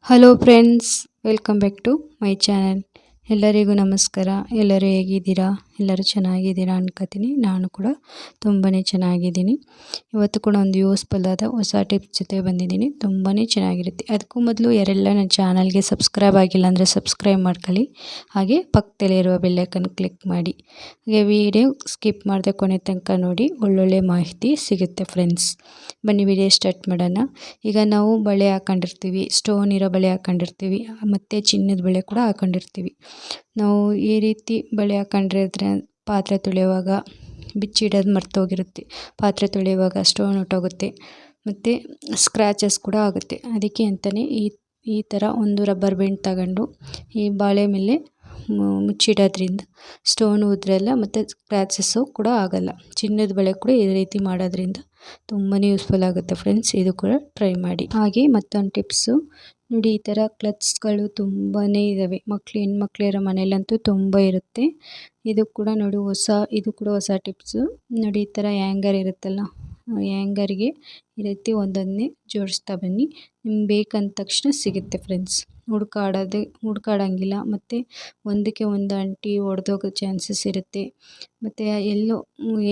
Hello friends, welcome back to my channel. ಎಲ್ಲರಿಗೂ ನಮಸ್ಕಾರ. ಎಲ್ಲರೂ ಹೇಗಿದ್ದೀರಾ? ಎಲ್ಲರೂ ಚೆನ್ನಾಗಿದ್ದೀರಾ ಅನ್ಕೋತೀನಿ. ನಾನು ಕೂಡ ತುಂಬಾ ಚೆನ್ನಾಗಿದ್ದೀನಿ. ಇವತ್ತು ಕೂಡ ಒಂದು ಯೂಸ್ಫುಲ್ ಆದ ಹೊಸ ಟಿಪ್ಸ್ ಜೊತೆ ಬಂದಿದ್ದೀನಿ. ತುಂಬಾ ಚೆನ್ನಾಗಿರುತ್ತೆ. ಅದಕ್ಕೂ ಮೊದಲು ಯಾರೆಲ್ಲ ನನ್ನ ಚಾನಲ್ಗೆ ಸಬ್ಸ್ಕ್ರೈಬ್ ಆಗಿಲ್ಲ ಅಂದರೆ ಸಬ್ಸ್ಕ್ರೈಬ್ ಮಾಡ್ಕೊಳ್ಳಿ. ಹಾಗೆ ಪಕ್ಕದಲ್ಲಿರುವ ಬೆಲ್ಲೈಕನ್ ಕ್ಲಿಕ್ ಮಾಡಿ. ಹಾಗೆ ವಿಡಿಯೋ ಸ್ಕಿಪ್ ಮಾಡದೆ ಕೊನೆ ತನಕ ನೋಡಿ, ಒಳ್ಳೊಳ್ಳೆ ಮಾಹಿತಿ ಸಿಗುತ್ತೆ ಫ್ರೆಂಡ್ಸ್. ಬನ್ನಿ ವಿಡಿಯೋ ಸ್ಟಾರ್ಟ್ ಮಾಡೋಣ. ಈಗ ನಾವು ಬಳೆ ಹಾಕೊಂಡಿರ್ತೀವಿ, ಸ್ಟೋನ್ ಇರೋ ಬಳೆ ಹಾಕೊಂಡಿರ್ತೀವಿ, ಮತ್ತು ಚಿನ್ನದ ಬಳೆ ಕೂಡ ಹಾಕೊಂಡಿರ್ತೀವಿ. ನಾವು ಈ ರೀತಿ ಬಳೆ ಹಾಕೊಂಡಿದ್ರೆ ಪಾತ್ರೆ ತೊಳೆಯುವಾಗ ಬಿಚ್ಚಿಡೋದು ಮರ್ತೋಗಿರುತ್ತೆ. ಪಾತ್ರೆ ತೊಳೆಯುವಾಗ ಸ್ಟೋನ್ ಹೊಟ್ಟೋಗುತ್ತೆ ಮತ್ತು ಸ್ಕ್ರ್ಯಾಚಸ್ ಕೂಡ ಆಗುತ್ತೆ. ಅದಕ್ಕೆ ಅಂತಲೇ ಈ ಥರ ಒಂದು ರಬ್ಬರ್ ಬ್ಯಾಂಡ್ ತಗೊಂಡು ಈ ಬಾಳೆ ಮೇಲೆ ಮುಚ್ಚಿಡೋದ್ರಿಂದ ಸ್ಟೋನ್ ಉದ್ರಲ್ಲ ಮತ್ತು ಸ್ಕ್ರ್ಯಾಚಸ್ಸು ಕೂಡ ಆಗೋಲ್ಲ. ಚಿನ್ನದ ಬಳೆ ಕೂಡ ಈ ರೀತಿ ಮಾಡೋದ್ರಿಂದ ತುಂಬಾ ಯೂಸ್ಫುಲ್ ಆಗುತ್ತೆ ಫ್ರೆಂಡ್ಸ್. ಇದು ಕೂಡ ಟ್ರೈ ಮಾಡಿ. ಹಾಗೆ ಮತ್ತೊಂದು ಟಿಪ್ಸು ನೋಡಿ, ಈ ಥರ ಕ್ಲಚ್ಸ್ಗಳು ತುಂಬಾ ಇದ್ದಾವೆ. ಹೆಣ್ಮಕ್ಳಿರೋ ಮನೇಲಂತೂ ತುಂಬ ಇರುತ್ತೆ. ಇದು ಕೂಡ ನೋಡಿ ಇದು ಕೂಡ ಹೊಸ ಟಿಪ್ಸು ನೋಡಿ. ಈ ಥರ ಹ್ಯಾಂಗರ್ ಇರುತ್ತಲ್ಲ, ಹ್ಯಾಂಗರ್ಗೆ ಈ ರೀತಿ ಒಂದೊಂದನ್ನೇ ಜೋಡಿಸ್ತಾ ಬನ್ನಿ. ನಿಮ್ಗೆ ಬೇಕಂದ ತಕ್ಷಣ ಸಿಗುತ್ತೆ ಫ್ರೆಂಡ್ಸ್. ಹುಡ್ಕಾಡಂಗಿಲ್ಲ ಮತ್ತು ಒಂದಕ್ಕೆ ಒಂದು ಅಂಟಿ ಒಡೆದೋಗೋ ಚಾನ್ಸಸ್ ಇರುತ್ತೆ. ಮತ್ತು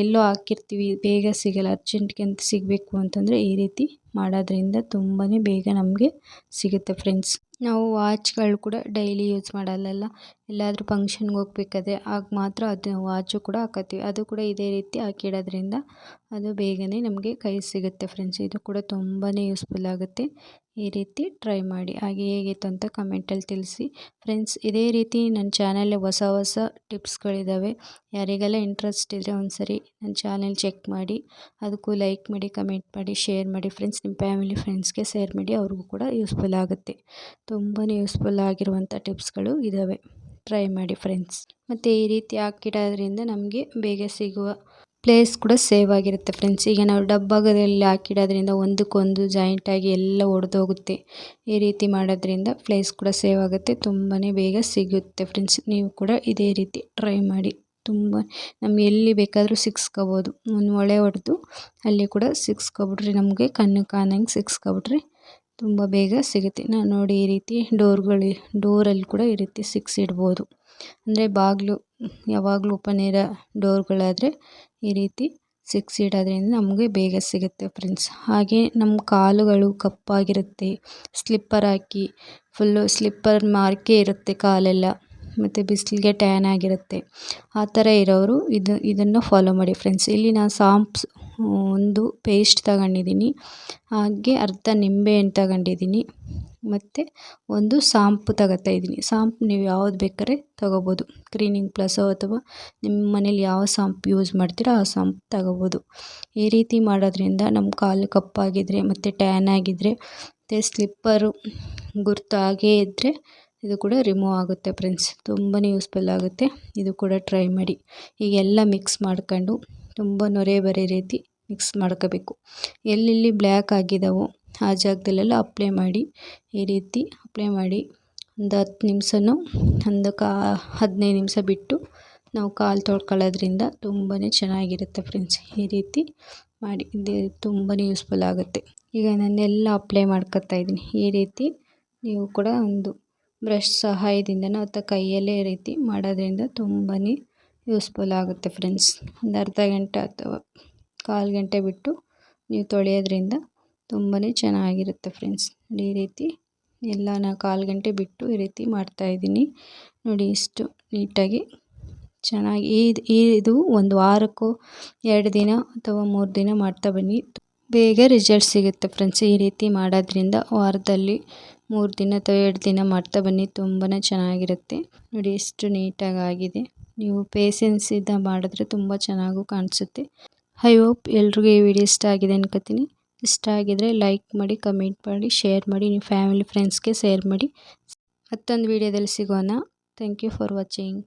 ಎಲ್ಲೋ ಹಾಕಿರ್ತೀವಿ, ಬೇಗ ಸಿಗಲ್ಲ. ಅರ್ಜೆಂಟ್ಗೆ ಅಂತ ಸಿಗಬೇಕು ಅಂತಂದರೆ ಈ ರೀತಿ ಮಾಡೋದ್ರಿಂದ ತುಂಬಾ ಬೇಗ ನಮಗೆ ಸಿಗುತ್ತೆ ಫ್ರೆಂಡ್ಸ್. ನಾವು ವಾಚ್ಗಳು ಕೂಡ ಡೈಲಿ ಯೂಸ್ ಮಾಡಲ್ಲ, ಎಲ್ಲಾದರೂ ಫಂಕ್ಷನ್ಗೆ ಹೋಗ್ಬೇಕಾದ್ರೆ ಆಗ ಮಾತ್ರ ಅದು ವಾಚು ಕೂಡ ಹಾಕೋತೀವಿ. ಅದು ಕೂಡ ಇದೇ ರೀತಿ ಹಾಕಿಡೋದ್ರಿಂದ ಅದು ಬೇಗನೆ ನಮಗೆ ಕೈ ಸಿಗುತ್ತೆ ಫ್ರೆಂಡ್ಸ್. ಇದು ಕೂಡ ತುಂಬಾ ಯೂಸ್ಫುಲ್ ಆಗುತ್ತೆ. ಈ ರೀತಿ ಟ್ರೈ ಮಾಡಿ. ಹಾಗೆ ಹೇಗಿತ್ತು ಅಂತ ಕಮೆಂಟಲ್ಲಿ ತಿಳಿಸಿ ಫ್ರೆಂಡ್ಸ್. ಇದೇ ರೀತಿ ನನ್ನ ಚಾನಲಲ್ಲಿ ಹೊಸ ಟಿಪ್ಸ್ಗಳಿದ್ದಾವೆ. ಯಾರಿಗೆಲ್ಲ ಇಂಟ್ರೆಸ್ಟ್ ಇದ್ದರೆ ಒಂದ್ಸರಿ ನನ್ನ ಚಾನಲ್ ಚೆಕ್ ಮಾಡಿ. ಅದಕ್ಕೂ ಲೈಕ್ ಮಾಡಿ, ಕಮೆಂಟ್ ಮಾಡಿ, ಶೇರ್ ಮಾಡಿ ಫ್ರೆಂಡ್ಸ್. ನಿಮ್ಮ ಫ್ಯಾಮಿಲಿ ಫ್ರೆಂಡ್ಸ್ಗೆ ಶೇರ್ ಮಾಡಿ, ಅವ್ರಿಗೂ ಕೂಡ ಯೂಸ್ಫುಲ್ ಆಗುತ್ತೆ. ತುಂಬಾ ಯೂಸ್ಫುಲ್ ಆಗಿರುವಂಥ ಟಿಪ್ಸ್ಗಳು ಇದ್ದಾವೆ. ಟ್ರೈ ಮಾಡಿ ಫ್ರೆಂಡ್ಸ್. ಮತ್ತು ಈ ರೀತಿ ಹಾಕಿಡೋದ್ರಿಂದ ನಮಗೆ ಬೇಗ ಸಿಗುವ ಪ್ಲೇಸ್ ಕೂಡ ಸೇವ್ ಆಗಿರುತ್ತೆ ಫ್ರೆಂಡ್ಸ್. ಈಗ ನಾವು ಡಬ್ಬದಲ್ಲಿ ಹಾಕಿಡೋದ್ರಿಂದ ಒಂದಕ್ಕೊಂದು ಜಾಯಿಂಟಾಗಿ ಎಲ್ಲ ಒಡೆದೋಗುತ್ತೆ. ಈ ರೀತಿ ಮಾಡೋದ್ರಿಂದ ಪ್ಲೇಸ್ ಕೂಡ ಸೇವ್ ಆಗುತ್ತೆ, ತುಂಬಾ ಬೇಗ ಸಿಗುತ್ತೆ ಫ್ರೆಂಡ್ಸ್. ನೀವು ಕೂಡ ಇದೇ ರೀತಿ ಟ್ರೈ ಮಾಡಿ. ನಮ್ಗೆ ಎಲ್ಲಿ ಬೇಕಾದರೂ ಸಿಕ್ಸ್ಕೋಬೋದು. ಒಂದು ಮೊಳೆ ಹೊಡೆದು ಅಲ್ಲಿ ಕೂಡ ಸಿಕ್ಸ್ಕೊಬಿಟ್ರೆ, ನಮಗೆ ಕಣ್ಣು ಕಾಣಂಗೆ ಸಿಕ್ಸ್ಕೊಬಿಟ್ರೆ ತುಂಬ ಬೇಗ ಸಿಗುತ್ತೆ. ನಾನು ನೋಡಿ ಈ ರೀತಿ ಡೋರಲ್ಲಿ ಕೂಡ ಈ ರೀತಿ ಸಿಕ್ಸಿಡ್ಬೋದು. ಅಂದರೆ ಬಾಗಿಲು ಯಾವಾಗಲೂ ಓಪನ್ ಇರೋ ಡೋರ್ಗಳಾದರೆ ಈ ರೀತಿ ಸಿಕ್ಸಿಡೋದ್ರಿಂದ ನಮಗೆ ಬೇಗ ಸಿಗುತ್ತೆ ಫ್ರೆಂಡ್ಸ್. ಹಾಗೆ ನಮ್ಮ ಕಾಲುಗಳು ಕಪ್ಪಾಗಿರುತ್ತೆ, ಸ್ಲಿಪ್ಪರ್ ಹಾಕಿ ಸ್ಲಿಪ್ಪರ್ ಮಾರ್ಕೇ ಇರುತ್ತೆ ಕಾಲೆಲ್ಲ, ಮತ್ತು ಬಿಸಿಲಿಗೆ ಟ್ಯಾನ್ ಆಗಿರುತ್ತೆ. ಆ ಥರ ಇರೋರು ಇದನ್ನು ಫಾಲೋ ಮಾಡಿ ಫ್ರೆಂಡ್ಸ್. ಇಲ್ಲಿ ನಾನು ಒಂದು ಪೇಸ್ಟ್ ತಗೊಂಡಿದ್ದೀನಿ, ಹಾಗೆ ಅರ್ಧ ನಿಂಬೆಹಣ್ಣು ತಗೊಂಡಿದ್ದೀನಿ, ಮತ್ತು ಒಂದು ಸಾಂಪು ತಗೋತಾ ಇದ್ದೀನಿ. ಸಾಂಪು ನೀವು ಯಾವ್ದು ಬೇಕಾದ್ರೆ ತಗೋಬೋದು. ಕ್ಲೀನಿಂಗ್ ಪ್ಲಸ್ಸೋ ಅಥವಾ ನಿಮ್ಮ ಮನೇಲಿ ಯಾವ ಸಾಂಪು ಯೂಸ್ ಮಾಡ್ತೀರೋ ಆ ಸಾಂಪು ತಗೋಬೋದು. ಈ ರೀತಿ ಮಾಡೋದ್ರಿಂದ ನಮ್ಮ ಕಾಲು ಕಪ್ಪಾಗಿದ್ದರೆ ಮತ್ತು ಟ್ಯಾನ್ ಆಗಿದ್ದರೆ ಮತ್ತು ಸ್ಲಿಪ್ಪರು ಗುರ್ತು ಹಾಗೇ ಇದ್ದರೆ ಇದು ಕೂಡ ರಿಮೂವ್ ಆಗುತ್ತೆ ಫ್ರೆಂಡ್ಸ್. ತುಂಬಾ ಯೂಸ್ಫುಲ್ ಆಗುತ್ತೆ. ಇದು ಕೂಡ ಟ್ರೈ ಮಾಡಿ. ಈಗೆಲ್ಲ ಮಿಕ್ಸ್ ಮಾಡ್ಕೊಂಡು ತುಂಬ ನೊರೆ ಬರೋ ರೀತಿ ಮಿಕ್ಸ್ ಮಾಡ್ಕೋಬೇಕು. ಎಲ್ಲೆಲ್ಲಿ ಬ್ಲ್ಯಾಕ್ ಆಗಿದ್ದಾವೋ ಆ ಜಾಗದಲ್ಲೆಲ್ಲ ಅಪ್ಲೈ ಮಾಡಿ. ಈ ರೀತಿ ಅಪ್ಲೈ ಮಾಡಿ ಒಂದು 10 ನಿಮಿಷನೋ ಒಂದು 15 ನಿಮಿಷ ಬಿಟ್ಟು ನಾವು ಕಾಲು ತೊಳ್ಕೊಳ್ಳೋದ್ರಿಂದ ತುಂಬಾ ಚೆನ್ನಾಗಿರುತ್ತೆ ಫ್ರೆಂಡ್ಸ್. ಈ ರೀತಿ ಮಾಡಿ, ಇದು ತುಂಬಾ ಯೂಸ್ಫುಲ್ ಆಗುತ್ತೆ. ಈಗ ನಾನೆಲ್ಲ ಅಪ್ಲೈ ಮಾಡ್ಕೊತಾ ಇದ್ದೀನಿ. ಈ ರೀತಿ ನೀವು ಕೂಡ ಒಂದು ಬ್ರಷ್ ಸಹಾಯದಿಂದನೋ ಅಥವಾ ಕೈಯಲ್ಲೇ ಈ ರೀತಿ ಮಾಡೋದ್ರಿಂದ ತುಂಬಾ ಯೂಸ್ಫುಲ್ ಆಗುತ್ತೆ ಫ್ರೆಂಡ್ಸ್. ಒಂದು ಅರ್ಧ ಗಂಟೆ ಅಥವಾ ಕಾಲು ಗಂಟೆ ಬಿಟ್ಟು ನೀವು ತೊಳೆಯೋದ್ರಿಂದ ತುಂಬಾ ಚೆನ್ನಾಗಿರುತ್ತೆ ಫ್ರೆಂಡ್ಸ್. ಈ ರೀತಿ ಎಲ್ಲ ನಾನು ಕಾಲು ಗಂಟೆ ಬಿಟ್ಟು ಈ ರೀತಿ ಮಾಡ್ತಾಯಿದ್ದೀನಿ ನೋಡಿ. ಇಷ್ಟು ನೀಟಾಗಿ ಚೆನ್ನಾಗಿ ಇದು ಒಂದು ವಾರಕ್ಕೋ 2 ದಿನ ಅಥವಾ 3 ದಿನ ಮಾಡ್ತಾ ಬನ್ನಿ, ಬೇಗ ರಿಸಲ್ಟ್ ಸಿಗುತ್ತೆ ಫ್ರೆಂಡ್ಸ್. ಈ ರೀತಿ ಮಾಡೋದ್ರಿಂದ ವಾರದಲ್ಲಿ 3 ದಿನ ಅಥವಾ 2 ದಿನ ಮಾಡ್ತಾ ಬನ್ನಿ, ತುಂಬಾ ಚೆನ್ನಾಗಿರುತ್ತೆ ನೋಡಿ. ಎಷ್ಟು ನೀಟಾಗಿ ಆಗಿದೆ. ನೀವು ಪೇಷನ್ಸಿಂದ ಮಾಡಿದ್ರೆ ತುಂಬ ಚೆನ್ನಾಗೂ ಕಾಣಿಸುತ್ತೆ. ಐ ಹೋಪ್ ಎಲ್ರಿಗೂ ಈ ವಿಡಿಯೋ ಇಷ್ಟ ಆಗಿದೆ ಅನ್ಕೋತೀನಿ. ಇಷ್ಟ ಆಗಿದರೆ ಲೈಕ್ ಮಾಡಿ, ಕಮೆಂಟ್ ಮಾಡಿ, ಶೇರ್ ಮಾಡಿ, ನಿಮ್ಮ ಫ್ಯಾಮಿಲಿ ಫ್ರೆಂಡ್ಸ್ಗೆ ಶೇರ್ ಮಾಡಿ. ಮತ್ತೊಂದು ವಿಡಿಯೋದಲ್ಲಿ ಸಿಗೋಣ. Thank you for watching.